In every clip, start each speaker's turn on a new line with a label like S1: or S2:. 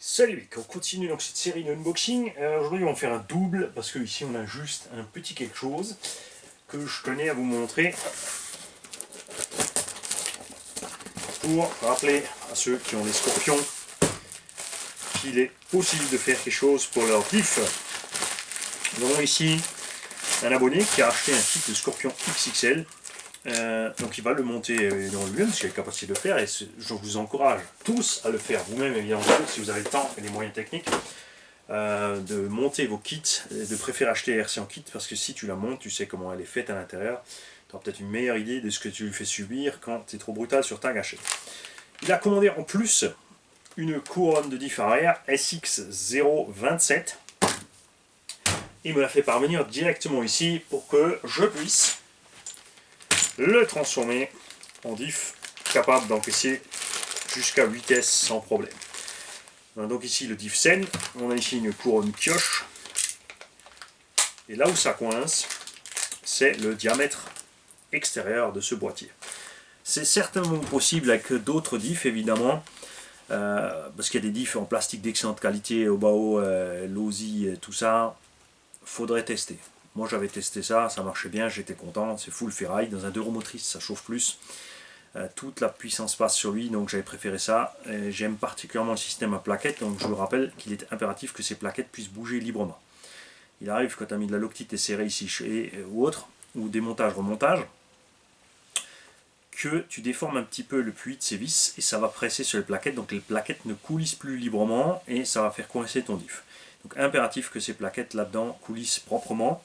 S1: Salut, on continue donc cette série d'unboxing. Aujourd'hui on va faire un double parce que ici on a juste un petit quelque chose que je tenais à vous montrer pour rappeler à ceux qui ont des scorpions qu'il est possible de faire quelque chose pour leur diff. Nous avons ici un abonné qui a acheté un kit de scorpion XXL. Donc il va le monter dans lui-même, parce qu'il a la capacité de le faire, et je vous encourage tous à le faire vous-même, évidemment, si vous avez le temps et les moyens techniques, de monter vos kits, et de préférer acheter RC en kit, parce que si tu la montes, tu sais comment elle est faite à l'intérieur, tu auras peut-être une meilleure idée de ce que tu lui fais subir quand tu es trop brutal sur ta gâchette. Il a commandé en plus une couronne de diff arrière SX027, il me l'a fait parvenir directement ici pour que je puisse le transformer en diff capable d'encaisser jusqu'à 8S sans problème. On a donc ici le diff Sen, on a ici une couronne pioche, et là où ça coince, c'est le diamètre extérieur de ce boîtier. C'est certainement possible avec d'autres diffs évidemment, parce qu'il y a des diffs en plastique d'excellente qualité, Obao, Losi, tout ça, faudrait tester. Moi j'avais testé ça, ça marchait bien, j'étais content, c'est full ferraille, dans un 2 roues motrices ça chauffe plus, toute la puissance passe sur lui, donc j'avais préféré ça. J'aime particulièrement le système à plaquettes, donc je vous rappelle qu'il est impératif que ces plaquettes puissent bouger librement. Il arrive quand tu as mis de la Loctite et serré ici ou autre, ou démontage, remontage, que tu déformes un petit peu le puits de ces vis et ça va presser sur les plaquettes, donc les plaquettes ne coulissent plus librement et ça va faire coincer ton diff. Donc impératif que ces plaquettes là-dedans coulissent proprement.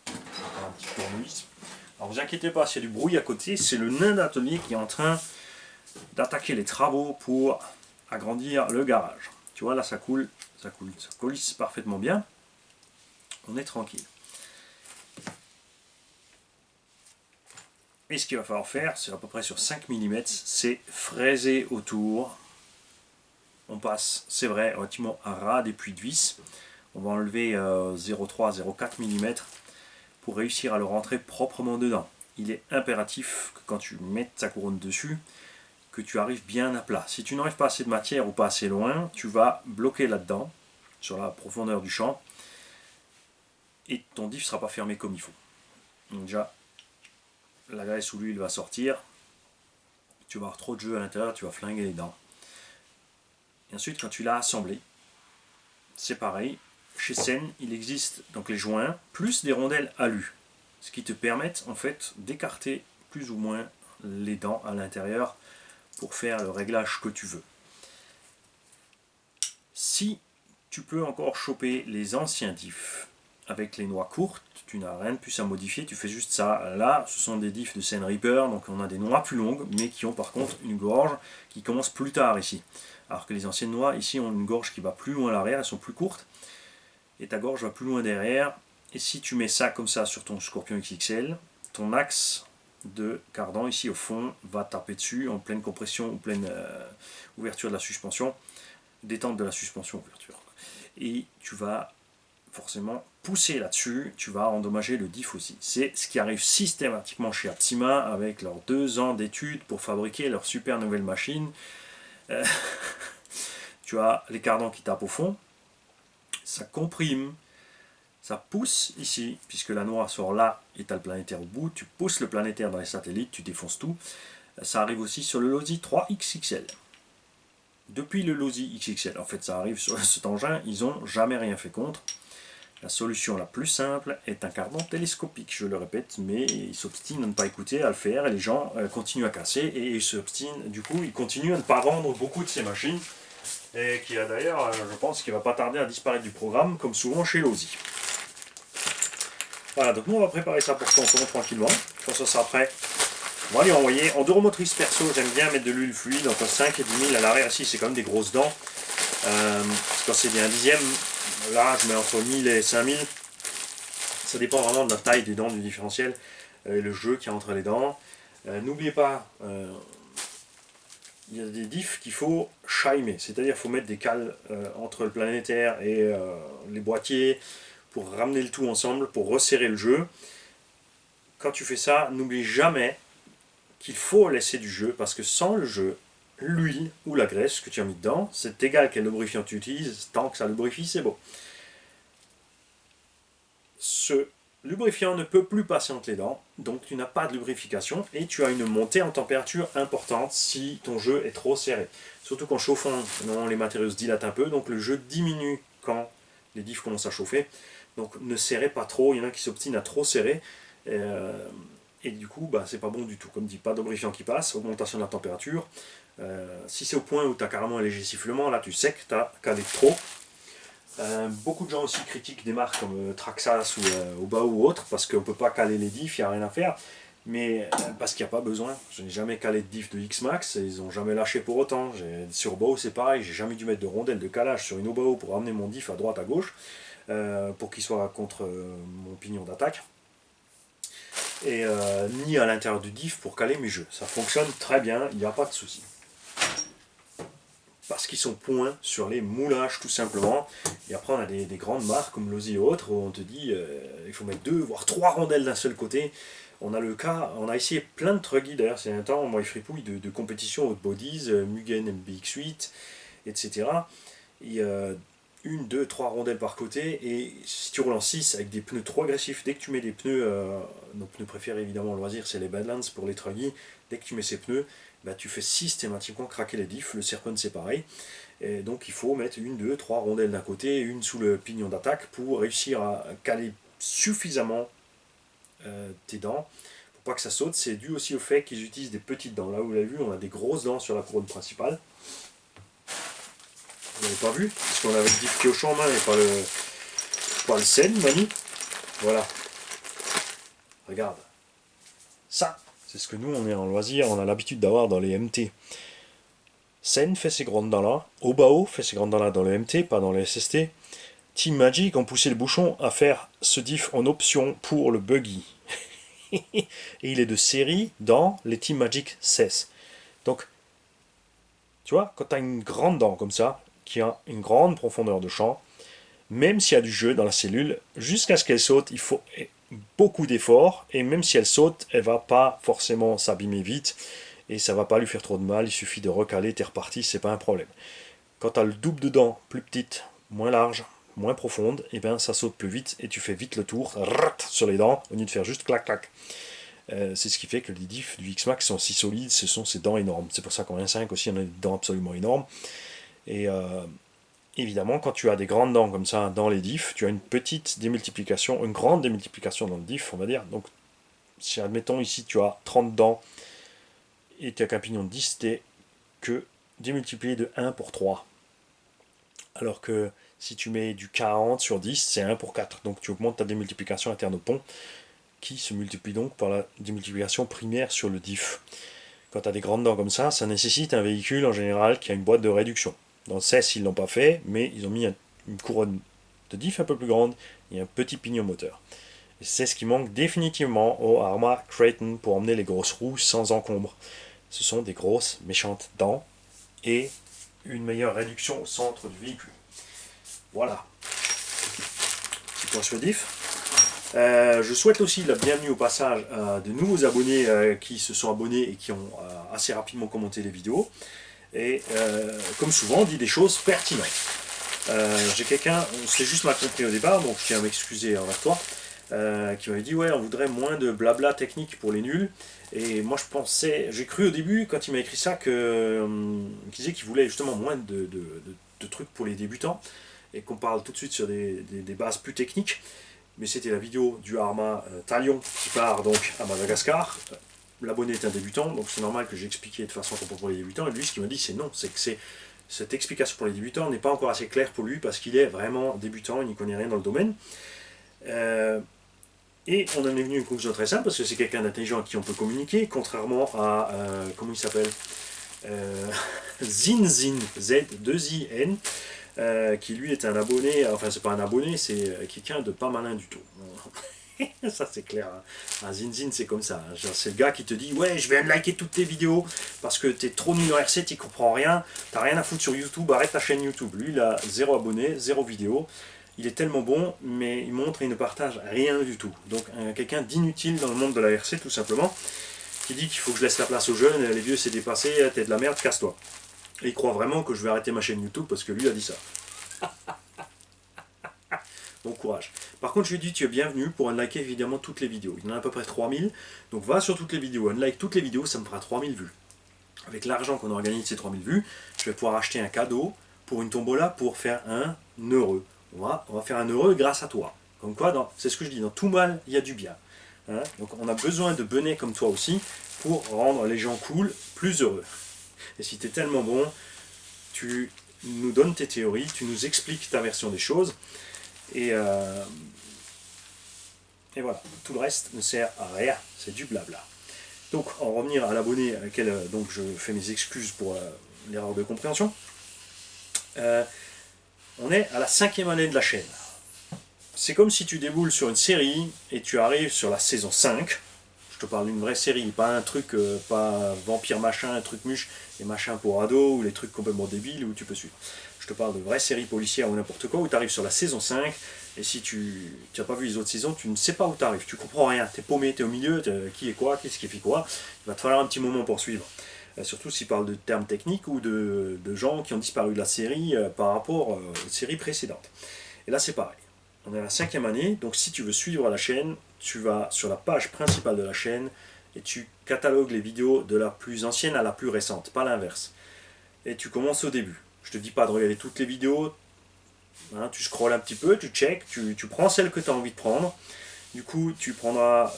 S1: Un petit tournevis. Alors vous inquiétez pas s'il y a du bruit à côté, c'est le nain d'atelier qui est en train d'attaquer les travaux pour agrandir le garage. Tu vois là ça coule, ça coulisse parfaitement bien. On est tranquille. Et ce qu'il va falloir faire, c'est à peu près sur 5 mm, c'est fraiser autour. On passe, c'est vrai, relativement à ras des puits de vis. On va enlever 0,3-0,4 mm pour réussir à le rentrer proprement dedans. Il est impératif que quand tu mets ta couronne dessus, que tu arrives bien à plat. Si tu n'arrives pas assez de matière ou pas assez loin, tu vas bloquer là-dedans, sur la profondeur du champ, et ton diff ne sera pas fermé comme il faut. Donc déjà, la graisse ou l'huile va sortir, tu vas avoir trop de jeu à l'intérieur, tu vas flinguer les dents. Et ensuite, quand tu l'as assemblé, c'est pareil. Chez Sen, il existe donc les joints plus des rondelles alu, ce qui te permettent en fait d'écarter plus ou moins les dents à l'intérieur pour faire le réglage que tu veux. Si tu peux encore choper les anciens diffs avec les noix courtes, tu n'as rien de plus à modifier, tu fais juste ça. Là, ce sont des diffs de Sen Reaper, donc on a des noix plus longues, mais qui ont par contre une gorge qui commence plus tard ici. Alors que les anciennes noix ici ont une gorge qui va plus loin à l'arrière, elles sont plus courtes, et ta gorge va plus loin derrière. Et si tu mets ça comme ça sur ton Scorpion XXL, ton axe de cardan ici au fond va taper dessus en pleine compression ou pleine ouverture de la suspension, détente de la suspension, ouverture. Et tu vas forcément pousser là-dessus, tu vas endommager le diff aussi. C'est ce qui arrive systématiquement chez Aptima avec leurs 2 ans d'études pour fabriquer leur super nouvelle machine. Tu as les cardans qui tapent au fond, ça comprime, ça pousse ici, puisque la noix sort là et tu as le planétaire au bout, tu pousses le planétaire dans les satellites, tu défonces tout. Ça arrive aussi sur le Losi 3XXL. Depuis le Losi XXL, en fait ça arrive sur cet engin, ils n'ont jamais rien fait contre. La solution la plus simple est un cardan télescopique, je le répète, mais ils s'obstinent à ne pas écouter, à le faire, et les gens continuent à casser, et ils s'obstinent, du coup, ils continuent à ne pas vendre beaucoup de ces machines, et qui a d'ailleurs, je pense qu'il ne va pas tarder à disparaître du programme, comme souvent chez Losi. Voilà, donc nous on va préparer ça pour tonton tranquillement, quand ça sera prêt. On va lui envoyer, en 2 roues motrices perso, j'aime bien mettre de l'huile fluide, entre 5 et 10 000 à l'arrière, ici c'est quand même des grosses dents, quand c'est bien 1/10, là je mets entre 1000 et 5000, ça dépend vraiment de la taille des dents du différentiel, et le jeu qu'il y a entre les dents. N'oubliez pas, il y a des diffs qu'il faut chimer, c'est-à-dire qu'il faut mettre des cales entre le planétaire et les boîtiers pour ramener le tout ensemble, pour resserrer le jeu. Quand tu fais ça, n'oublie jamais qu'il faut laisser du jeu, parce que sans le jeu, l'huile ou la graisse que tu as mis dedans. C'est égal quel lubrifiant tu utilises, tant que ça lubrifie, c'est bon. Ce lubrifiant ne peut plus passer entre les dents, donc tu n'as pas de lubrification et tu as une montée en température importante si ton jeu est trop serré. Surtout qu'en chauffant, les matériaux se dilatent un peu, donc le jeu diminue quand les diffs commencent à chauffer. Donc ne serrez pas trop, il y en a qui s'obstinent à trop serrer. Et du coup, c'est pas bon du tout. Comme dit, pas de lubrifiant qui passe, augmentation de la température. Si c'est au point où tu as carrément un léger sifflement, là tu sais que tu as calé trop. Beaucoup de gens aussi critiquent des marques comme Traxxas ou Obao ou autres parce qu'on ne peut pas caler les diffs, il n'y a rien à faire. Mais parce qu'il n'y a pas besoin. Je n'ai jamais calé de diff de X-Max et ils n'ont jamais lâché pour autant. Sur Obao c'est pareil, j'ai jamais dû mettre de rondelles de calage sur une Obao pour amener mon diff à droite à gauche pour qu'il soit contre mon pignon d'attaque. Et ni à l'intérieur du diff pour caler mes jeux. Ça fonctionne très bien, il n'y a pas de souci. Parce qu'ils sont points sur les moulages tout simplement. Et après on a des grandes marques comme Lozi et autres où on te dit il faut mettre 2 voire 3 rondelles d'un seul côté. On a essayé plein de truggies d'ailleurs c'est un temps, moi et fripouille de compétition haute bodies, Mugen MBX8, etc. Et 1, 2, 3 rondelles par côté et si tu roules en 6 avec des pneus trop agressifs, dès que tu mets des pneus, nos pneus préférés évidemment en loisir c'est les Badlands pour les truggies, dès que tu mets ces pneus, tu fais systématiquement craquer les diffs, le Serpent c'est pareil. Et donc il faut mettre 1, 2, 3 rondelles d'un côté, une sous le pignon d'attaque pour réussir à caler suffisamment tes dents pour pas que ça saute. C'est dû aussi au fait qu'ils utilisent des petites dents. Là où vous l'avez vu, on a des grosses dents sur la couronne principale. Vous n'avez pas vu, parce qu'on avait le diff pioche en main et pas le Sen, Mani. Voilà. Regarde. Ça, c'est ce que nous, on est en loisir, on a l'habitude d'avoir dans les MT. Sen fait ses grandes dents-là. Obao fait ses grandes dents-là dans le MT, pas dans le SST. Team Magic ont poussé le bouchon à faire ce diff en option pour le buggy. Et il est de série dans les Team Magic 16. Donc, tu vois, quand tu as une grande dent comme ça, qui a une grande profondeur de champ, même s'il y a du jeu dans la cellule, jusqu'à ce qu'elle saute, il faut beaucoup d'efforts, et même si elle saute, elle va pas forcément s'abîmer vite, et ça va pas lui faire trop de mal, il suffit de recaler, t'es reparti, c'est pas un problème. Quand tu as le double de dents, plus petite, moins large, moins profonde, et bien ça saute plus vite, et tu fais vite le tour, sur les dents, au lieu de faire juste clac clac. C'est ce qui fait que les diffs du X-Max sont si solides, ce sont ces dents énormes. C'est pour ça qu'en 1.5 aussi on a des dents absolument énormes. Et évidemment, quand tu as des grandes dents comme ça dans les diffs, tu as une petite démultiplication, une grande démultiplication dans le diff, on va dire. Donc, si admettons ici tu as 30 dents et tu as qu'un pignon de 10, t'es que démultiplié de 1 pour 3. Alors que si tu mets du 40 sur 10, c'est 1 pour 4. Donc tu augmentes ta démultiplication interne au pont, qui se multiplie donc par la démultiplication primaire sur le diff. Quand tu as des grandes dents comme ça nécessite un véhicule en général qui a une boîte de réduction. Dans le CES, ils ne l'ont pas fait, mais ils ont mis une couronne de diff un peu plus grande et un petit pignon moteur. Et c'est ce qui manque définitivement au Arrma Kraton pour emmener les grosses roues sans encombre. Ce sont des grosses, méchantes dents et une meilleure réduction au centre du véhicule. Voilà. Petit point sur le diff. Je souhaite aussi la bienvenue au passage à de nouveaux abonnés qui se sont abonnés et qui ont assez rapidement commenté les vidéos. Et comme souvent, on dit des choses pertinentes. J'ai quelqu'un, on s'est juste mal compris au départ, donc je tiens à m'excuser envers toi, qui m'avait dit ouais, on voudrait moins de blabla technique pour les nuls. Et moi je pensais, j'ai cru au début quand il m'a écrit ça qu'il disait qu'il voulait justement moins de trucs pour les débutants et qu'on parle tout de suite sur des bases plus techniques. Mais c'était la vidéo du Arrma Talion qui part donc à Madagascar. L'abonné est un débutant, donc c'est normal que j'ai expliqué de façon complète pour les débutants. Et lui, ce qu'il m'a dit, c'est non, c'est que cette explication pour les débutants n'est pas encore assez claire pour lui parce qu'il est vraiment débutant, il n'y connaît rien dans le domaine. Et on en est venu à une conclusion très simple parce que c'est quelqu'un d'intelligent à qui on peut communiquer, contrairement à comment il s'appelle, Zinzin, Z2IN. Qui lui est un abonné, enfin c'est pas un abonné, c'est quelqu'un de pas malin du tout. Ça c'est clair, hein. Un Zinzin c'est comme ça, hein. C'est le gars qui te dit ouais je viens de liker toutes tes vidéos parce que t'es trop nul en RC, t'y comprends rien, t'as rien à foutre sur YouTube, arrête ta chaîne YouTube. Lui il a 0 abonnés, 0 vidéo, il est tellement bon mais il montre et il ne partage rien du tout. Donc quelqu'un d'inutile dans le monde de la RC tout simplement. qui dit qu'il faut que je laisse la place aux jeunes, les vieux c'est dépassé, t'es de la merde, casse-toi. Et il croit vraiment que je vais arrêter ma chaîne YouTube parce que lui a dit ça. Bon courage. Par contre, je lui ai dit, tu es bienvenu pour unliker évidemment toutes les vidéos. Il y en a à peu près 3000. Donc va sur toutes les vidéos, unlike toutes les vidéos, ça me fera 3000 vues. Avec l'argent qu'on organise ces 3000 vues, je vais pouvoir acheter un cadeau pour une tombola pour faire un heureux. On va faire un heureux grâce à toi. Comme quoi, c'est ce que je dis, dans tout mal, il y a du bien. Hein, donc on a besoin de benets comme toi aussi pour rendre les gens cool, plus heureux. Et si tu es tellement bon, tu nous donnes tes théories, tu nous expliques ta version des choses. Et voilà, tout le reste ne sert à rien, c'est du blabla. Donc, en revenir à l'abonné à laquelle donc je fais mes excuses pour l'erreur de compréhension, on est à la 5e année de la chaîne. C'est comme si tu déboules sur une série et tu arrives sur la saison 5. Je te parle d'une vraie série, pas un truc, pas vampire machin, un truc muche, et machin pour ados, ou les trucs complètement débiles où tu peux suivre. Je te parle de vraies séries policières ou n'importe quoi, où tu arrives sur la saison 5, et si tu n'as pas vu les autres saisons, tu ne sais pas où tu arrives, tu comprends rien, tu es paumé, tu es au milieu, qui est quoi, qu'est-ce qui fait quoi, il va te falloir un petit moment pour suivre. Surtout s'il parle de termes techniques ou de gens qui ont disparu de la série par rapport aux séries précédentes. Et là c'est pareil. On est à la 5e année, donc si tu veux suivre la chaîne, tu vas sur la page principale de la chaîne et tu catalogues les vidéos de la plus ancienne à la plus récente, pas l'inverse. Et tu commences au début. Je te dis pas de regarder toutes les vidéos, hein, tu scrolles un petit peu, tu check, tu prends celle que tu as envie de prendre. Du coup, tu prendras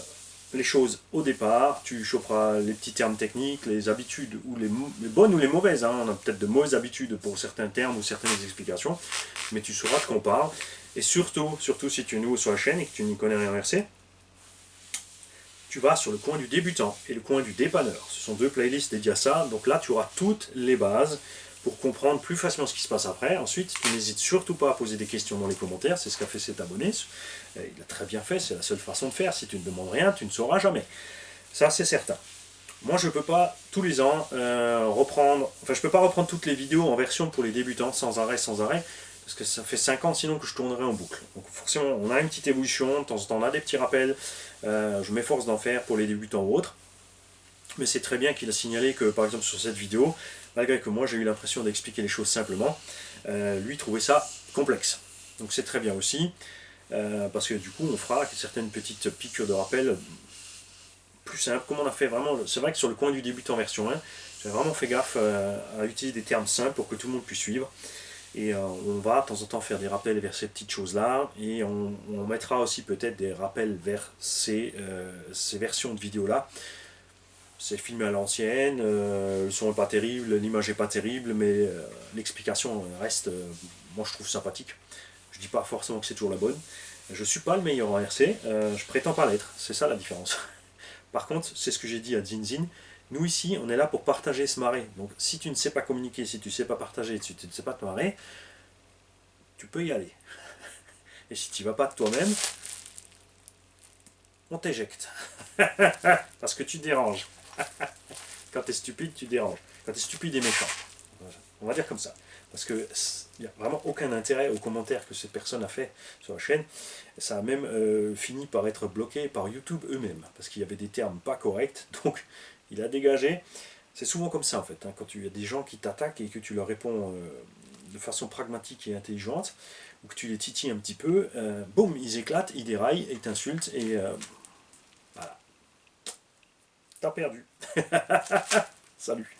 S1: les choses au départ, tu choperas les petits termes techniques, les habitudes, ou les bonnes ou les mauvaises. Hein. On a peut-être de mauvaises habitudes pour certains termes ou certaines explications, mais tu sauras de quoi on parle. Et surtout si tu es nouveau sur la chaîne et que tu n'y connais rien RC, tu vas sur le coin du débutant et le coin du dépanneur. Ce sont deux playlists dédiées à ça, donc là tu auras toutes les bases pour comprendre plus facilement ce qui se passe après. Ensuite, tu n'hésites surtout pas à poser des questions dans les commentaires, c'est ce qu'a fait cet abonné. Il a très bien fait, c'est la seule façon de faire. Si tu ne demandes rien, tu ne sauras jamais. Ça, c'est certain. Moi, je ne peux pas tous les ans reprendre, enfin, je ne peux pas reprendre toutes les vidéos en version pour les débutants sans arrêt, parce que ça fait 5 ans sinon que je tournerai en boucle. Donc forcément, on a une petite évolution, de temps en temps on a des petits rappels, je m'efforce d'en faire pour les débutants ou autres. Mais c'est très bien qu'il a signalé que, par exemple, sur cette vidéo, malgré que moi j'ai eu l'impression d'expliquer les choses simplement, lui trouvait ça complexe. Donc c'est très bien aussi, parce que du coup on fera certaines petites piqûres de rappel plus simples, comme on a fait vraiment. C'est vrai que sur le coin du débutant version 1, j'ai vraiment fait gaffe à utiliser des termes simples pour que tout le monde puisse suivre. Et on va de temps en temps faire des rappels vers ces petites choses-là, et on mettra aussi peut-être des rappels vers ces versions de vidéos-là. C'est filmé à l'ancienne, le son n'est pas terrible, l'image n'est pas terrible, mais l'explication reste, moi je trouve sympathique. Je dis pas forcément que c'est toujours la bonne. Je suis pas le meilleur en RC, je prétends pas l'être, c'est ça la différence. Par contre, c'est ce que j'ai dit à Zinzin, nous ici on est là pour partager, se marrer. Donc si tu ne sais pas communiquer, si tu ne sais pas partager, si tu ne sais pas te marrer, tu peux y aller. Et si tu n'y vas pas de toi-même, on t'éjecte. Parce que tu déranges. Quand tu es stupide, tu déranges. Quand tu es stupide et méchant. On va dire comme ça. Parce qu'il n'y a vraiment aucun intérêt aux commentaires que cette personne a fait sur la chaîne. Ça a même fini par être bloqué par YouTube eux-mêmes. Parce qu'il y avait des termes pas corrects. Donc il a dégagé. C'est souvent comme ça en fait. Hein, quand il y a des gens qui t'attaquent et que tu leur réponds de façon pragmatique et intelligente, ou que tu les titilles un petit peu, boum, ils éclatent, ils déraillent, ils t'insultent et voilà. T'as perdu. Salut.